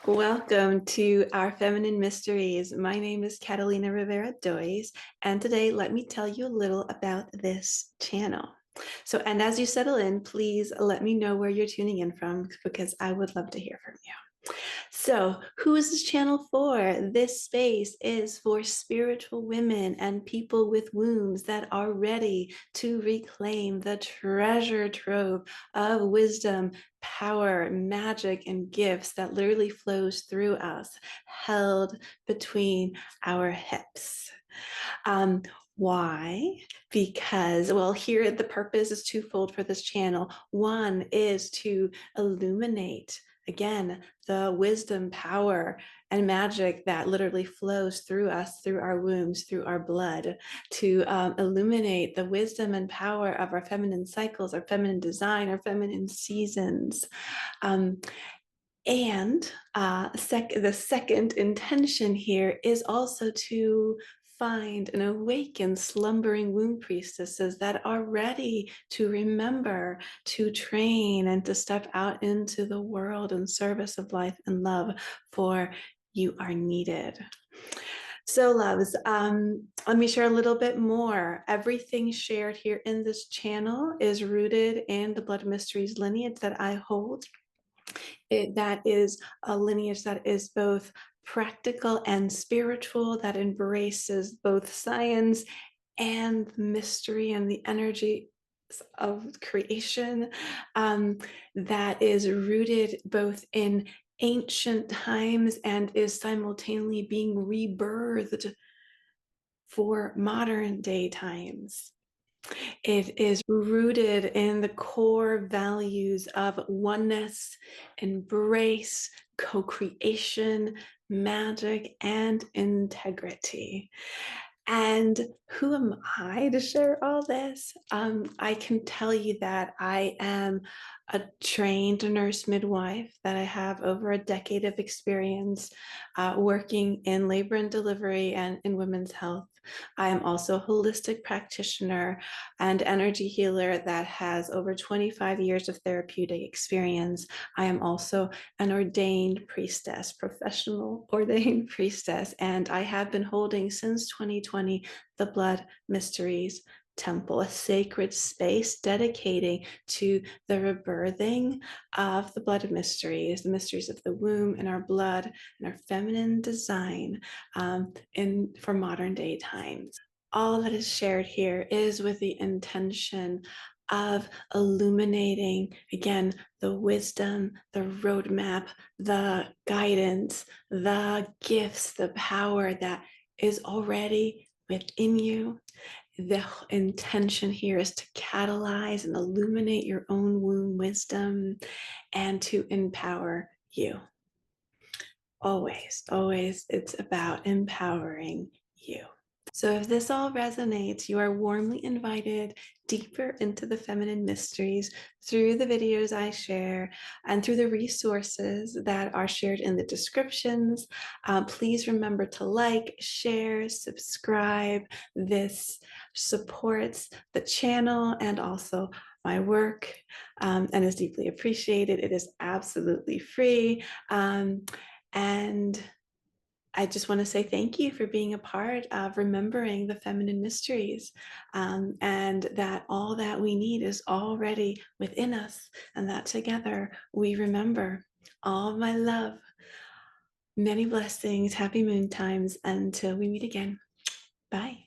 Welcome to our Feminine Mysteries. My name is Catalina Rivera Dois, and today let me tell you a little about this channel. And as you settle in, please let me know where you're tuning in from because I would love to hear from you. So, who is this channel for? This space is for spiritual women and people with wombs that are ready to reclaim the treasure trove of wisdom, power, magic, and gifts that literally flows through us, held between our hips. Why? Because, well, here the purpose is twofold for this channel. One is to illuminate, again, the wisdom, power, and magic that literally flows through us, through our wombs, through our blood, to illuminate the wisdom and power of our feminine cycles, our feminine design, our feminine seasons. The second intention here is also to find and awaken slumbering womb priestesses that are ready to remember, to train, and to step out into the world in service of life and love, for you are needed. So, loves, let me share a little bit more. Everything shared here in this channel is rooted in the Blood Mysteries lineage that I hold. That is a lineage that is both practical and spiritual, that embraces both science and mystery and the energy of creation, that is rooted both in ancient times and is simultaneously being rebirthed for modern day times. It is rooted in the core values of oneness, embrace, co-creation, magic, and integrity. And who am I to share all this? I can tell you that I am a trained nurse midwife, that I have over a decade of experience working in labor and delivery and in women's health. I am also a holistic practitioner and energy healer that has over 25 years of therapeutic experience. I am also an ordained priestess, professional ordained priestess, and I have been holding since 2020 the Blood Mysteries Temple, a sacred space dedicating to the rebirthing of the blood mysteries, the mysteries of the womb and our blood and our feminine design for modern day times. All that is shared here is with the intention of illuminating, again, the wisdom, the roadmap, the guidance, the gifts, the power that is already within you. The intention here is to catalyze and illuminate your own womb wisdom and to empower you. Always, always, it's about empowering you. So if this all resonates, you are warmly invited deeper into the feminine mysteries through the videos I share and through the resources that are shared in the descriptions. Please remember to like, share, subscribe. This supports the channel and also my work and is deeply appreciated. It is absolutely free. And I just want to say thank you for being a part of remembering the feminine mysteries, and that all that we need is already within us, and that together we remember. All my love, many blessings, happy moon times until we meet again. Bye.